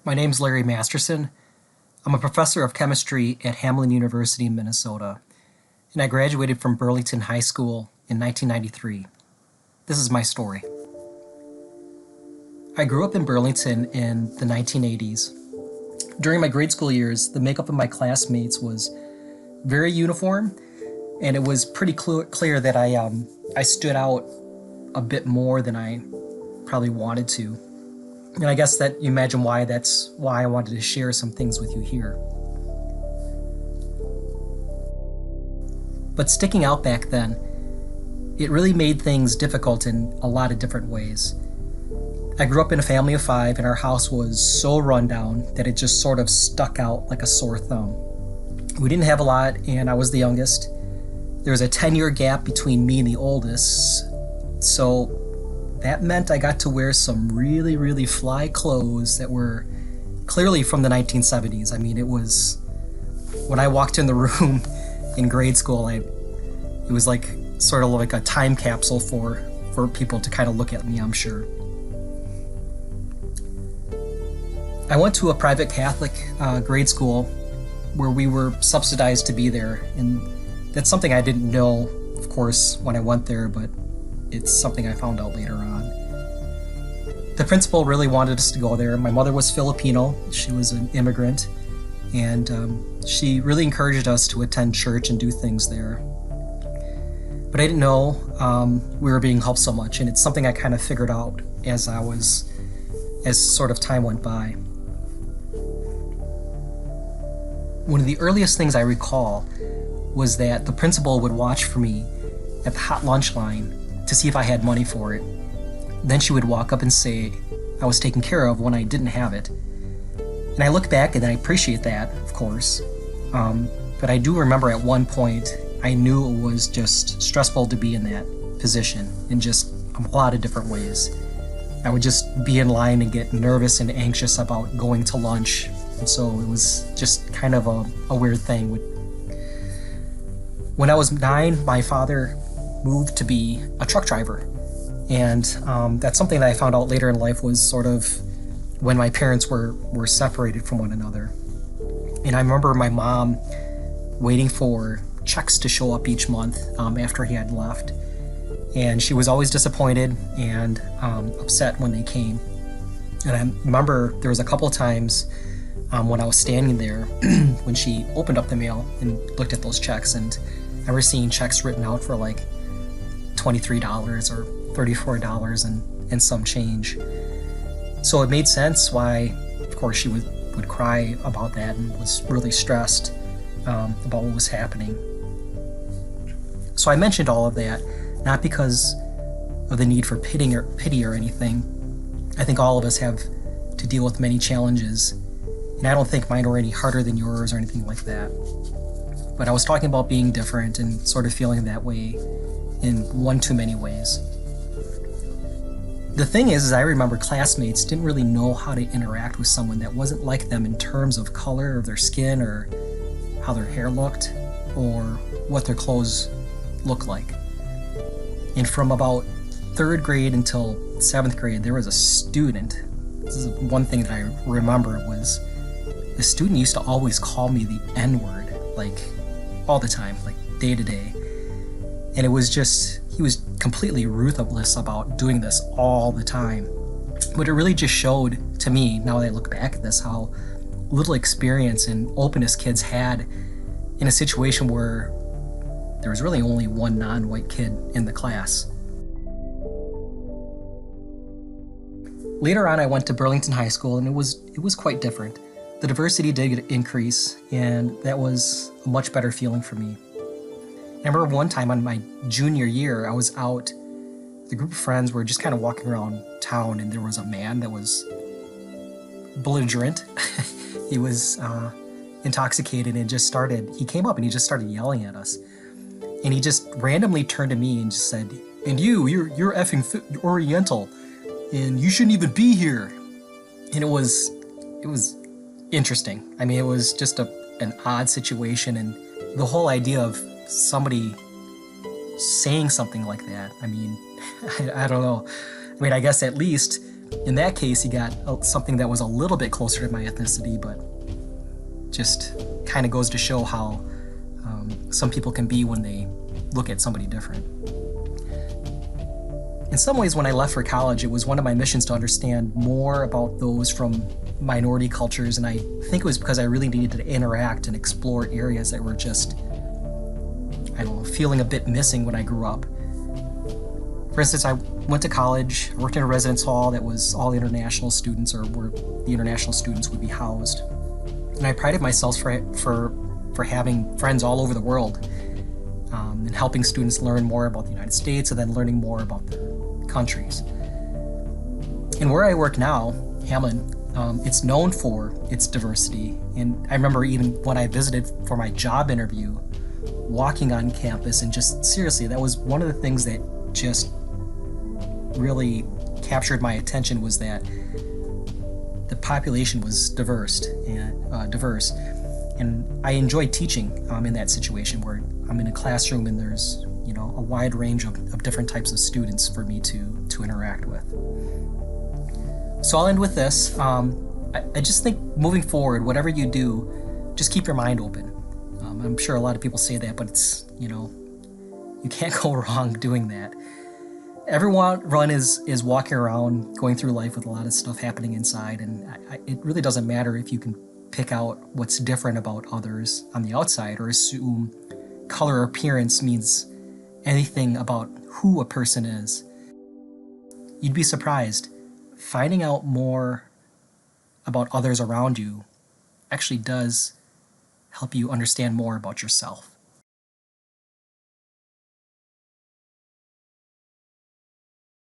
My name's Larry Masterson. I'm a professor of chemistry at Hammond University in Minnesota, and I graduated from Burlington High School in 1993. This is my story. I grew up in Burlington in the 1980s. During my grade school years, the makeup of my classmates was very uniform, and it was pretty clear that I stood out a bit more than I probably wanted to. And I guess that you imagine that's why I wanted to share some things with you here. But sticking out back then, it really made things difficult in a lot of different ways. I grew up in a family of 5, and our house was so run down that it just sort of stuck out like a sore thumb. We didn't have a lot, and I was the youngest. There was a 10-year gap between me and the oldest, so that meant I got to wear some really, really fly clothes that were clearly from the 1970s. I mean, it was, when I walked in the room in grade school, it was like sort of like a time capsule for people to kind of look at me, I'm sure. I went to a private Catholic grade school where we were subsidized to be there, and that's something I didn't know, of course, when I went there, but it's something I found out later on. The principal really wanted us to go there. My mother was Filipino. She was an immigrant, and she really encouraged us to attend church and do things there. But I didn't know we were being helped so much, and it's something I kind of figured out as sort of time went by. One of the earliest things I recall was that the principal would watch for me at the hot lunch line to see if I had money for it. Then she would walk up and say I was taken care of when I didn't have it. And I look back and I appreciate that, of course. But I do remember at one point, I knew it was just stressful to be in that position in just a lot of different ways. I would just be in line and get nervous and anxious about going to lunch. And so it was just kind of a weird thing. When I was 9, my father moved to be a truck driver. And that's something that I found out later in life was sort of when my parents were separated from one another. And I remember my mom waiting for checks to show up each month after he had left. And she was always disappointed and upset when they came. And I remember there was a couple times when I was standing there when she opened up the mail and looked at those checks, and I remember seeing checks written out for like $23 or $34 and some change. So it made sense why, of course, she would cry about that and was really stressed about what was happening. So I mentioned all of that, not because of the need for pity or anything. I think all of us have to deal with many challenges, and I don't think mine were any harder than yours or anything like that. But I was talking about being different and sort of feeling that way in one too many ways. The thing is I remember classmates didn't really know how to interact with someone that wasn't like them in terms of color of their skin or how their hair looked or what their clothes looked like. And from about 3rd grade until 7th grade, there was a student. This is one thing that I remember was the student used to always call me the N-word, like all the time, like day to day. And it was just, he was completely ruthless about doing this all the time. But it really just showed to me, now that I look back at this, how little experience and openness kids had in a situation where there was really only one non-white kid in the class. Later on, I went to Burlington High School, and it was quite different. The diversity did increase, and that was a much better feeling for me. I remember one time on my junior year, I was out, the group of friends were just kind of walking around town, and there was a man that was belligerent. He was intoxicated and he came up and he just started yelling at us. And he just randomly turned to me and just said, "And you're effing Oriental, and you shouldn't even be here." And it was interesting. I mean, it was just an odd situation, and the whole idea of somebody saying something like that, I mean, I don't know. I mean, I guess at least In that case, he got something that was a little bit closer to my ethnicity, but just kind of goes to show how some people can be when they look at somebody different. In some ways, when I left for college, it was one of my missions to understand more about those from minority cultures, and I think it was because I really needed to interact and explore areas that were just, I don't know, feeling a bit missing when I grew up. For instance, I went to college, worked in a residence hall that was all international students, or where the international students would be housed. And I prided myself for having friends all over the world, and helping students learn more about the United States and then learning more about their countries. And where I work now, Hammond, it's known for its diversity. And I remember even when I visited for my job interview, walking on campus, and just seriously, that was one of the things that just really captured my attention, was that the population was diverse. And I enjoyed teaching in that situation where I'm in a classroom and there's, you know, a wide range of different types of students for me to interact with. So I'll end with this. I just think moving forward, whatever you do, just keep your mind open. I'm sure a lot of people say that, but it's, you know, you can't go wrong doing that. Everyone is walking around, going through life with a lot of stuff happening inside, and it really doesn't matter if you can pick out what's different about others on the outside, or assume color or appearance means anything about who a person is. You'd be surprised. Finding out more about others around you actually does help you understand more about yourself.